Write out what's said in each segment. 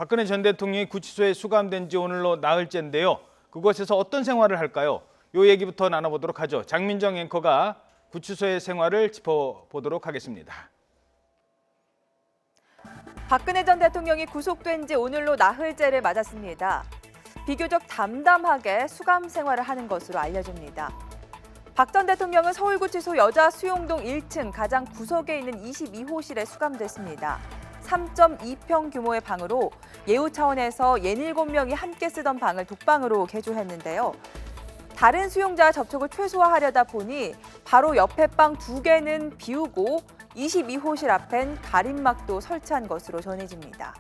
박근혜 전 대통령이 구치소에 수감된 지 오늘로 나흘째인데요. 그곳에서 어떤 생활을 할까요? 이 얘기부터 나눠보도록 하죠. 장민정 앵커가 구치소의 생활을 짚어보도록 하겠습니다. 박근혜 전 대통령이 구속된 지 오늘로 나흘째를 맞았습니다. 비교적 담담하게 수감 생활을 하는 것으로 알려집니다. 박 전 대통령은 서울구치소 여자수용동 1층 가장 구석에 있는 22호실에 수감됐습니다. 3.2평 규모의 방으로 예우 차원에서 67명이 함께 쓰던 방을 독방으로 개조했는데요. 다른 수용자 접촉을 최소화하려다 보니 바로 옆에 방 2개는 비우고 22호실 앞엔 가림막도 설치한 것으로 전해집니다.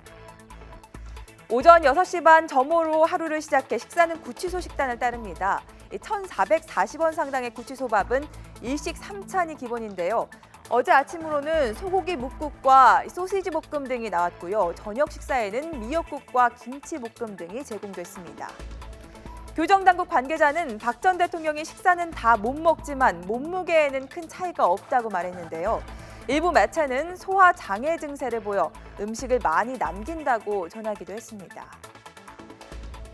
오전 6시 반 점호로 하루를 시작해 식사는 구치소 식단을 따릅니다. 1,440원 상당의 구치소밥은 일식 3찬이 기본인데요. 어제 아침으로는 소고기 묵국과 소시지 볶음 등이 나왔고요. 저녁 식사에는 미역국과 김치 볶음 등이 제공됐습니다. 교정당국 관계자는 박 전 대통령이 식사는 다 못 먹지만 몸무게에는 큰 차이가 없다고 말했는데요. 일부 매체는 소화 장애 증세를 보여 음식을 많이 남긴다고 전하기도 했습니다.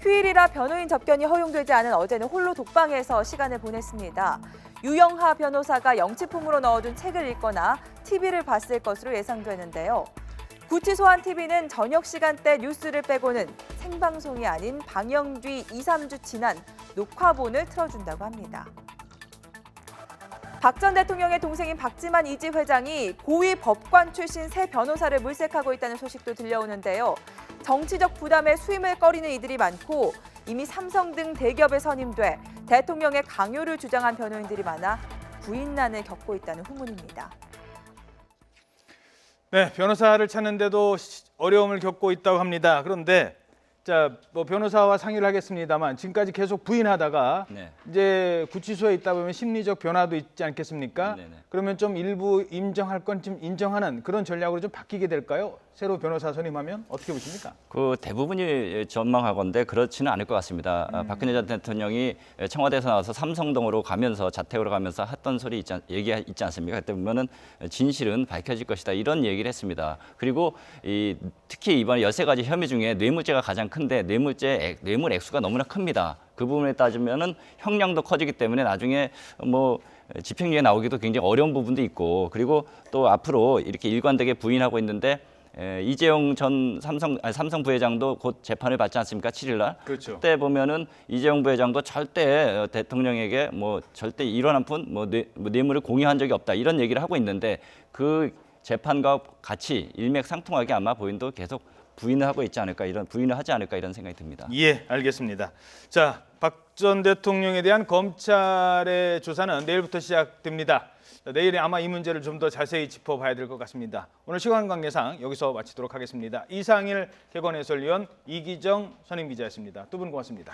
휴일이라 변호인 접견이 허용되지 않은 어제는 홀로 독방에서 시간을 보냈습니다. 유영하 변호사가 영치품으로 넣어둔 책을 읽거나 TV를 봤을 것으로 예상되는데요. 구치소 안 TV는 저녁 시간대 뉴스를 빼고는 생방송이 아닌 방영 뒤 2, 3주 지난 녹화본을 틀어준다고 합니다. 박 전 대통령의 동생인 박지만 이지 회장이 고위 법관 출신 새 변호사를 물색하고 있다는 소식도 들려오는데요. 정치적 부담에 수임을 꺼리는 이들이 많고 이미 삼성 등 대기업에 선임돼 대통령의 강요를 주장한 변호인들이 많아 구인난을 겪고 있다는 후문입니다. 네, 변호사를 찾는데도 어려움을 겪고 있다고 합니다. 그런데 변호사와 상의를 하겠습니다만 지금까지 계속 부인하다가 이제 구치소에 있다 보면 심리적 변화도 있지 않겠습니까? 그러면 좀 일부 인정할 건 좀 인정하는 그런 전략으로 좀 바뀌게 될까요? 새로 변호사 선임하면 어떻게 보십니까? 그 대부분이 전망하건데 그렇지는 않을 것 같습니다. 박근혜 전 대통령이 청와대에서 나와서 삼성동으로 가면서 자택으로 가면서 했던 소리 얘기 있지 않습니까? 그때 보면은 진실은 밝혀질 것이다 이런 얘기를 했습니다. 그리고 특히 이번에 13가지 혐의 중에 뇌물죄가 가장 큰데 뇌물 액수가 너무나 큽니다. 그 부분에 따지면은 형량도 커지기 때문에 나중에 집행유예 나오기도 굉장히 어려운 부분도 있고 그리고 또 앞으로 이렇게 일관되게 부인하고 있는데 이재용 전 삼성 부회장도 곧 재판을 받지 않습니까? 7일 날. 그렇죠. 그때 보면은 이재용 부회장도 절대 대통령에게 절대 이런 한 푼 뇌물을 공유한 적이 없다 이런 얘기를 하고 있는데 그 재판과 같이 일맥상통하게 아마 본인도 계속 부인을 하고 있지 않을까 부인을 하지 않을까 이런 생각이 듭니다. 예, 알겠습니다. 자, 박 전 대통령에 대한 검찰의 조사는 내일부터 시작됩니다. 내일에 아마 이 문제를 좀 더 자세히 짚어봐야 될 것 같습니다. 오늘 시간 관계상 여기서 마치도록 하겠습니다. 이상일 개건 해설위원, 이기정 선임기자였습니다. 두 분 고맙습니다.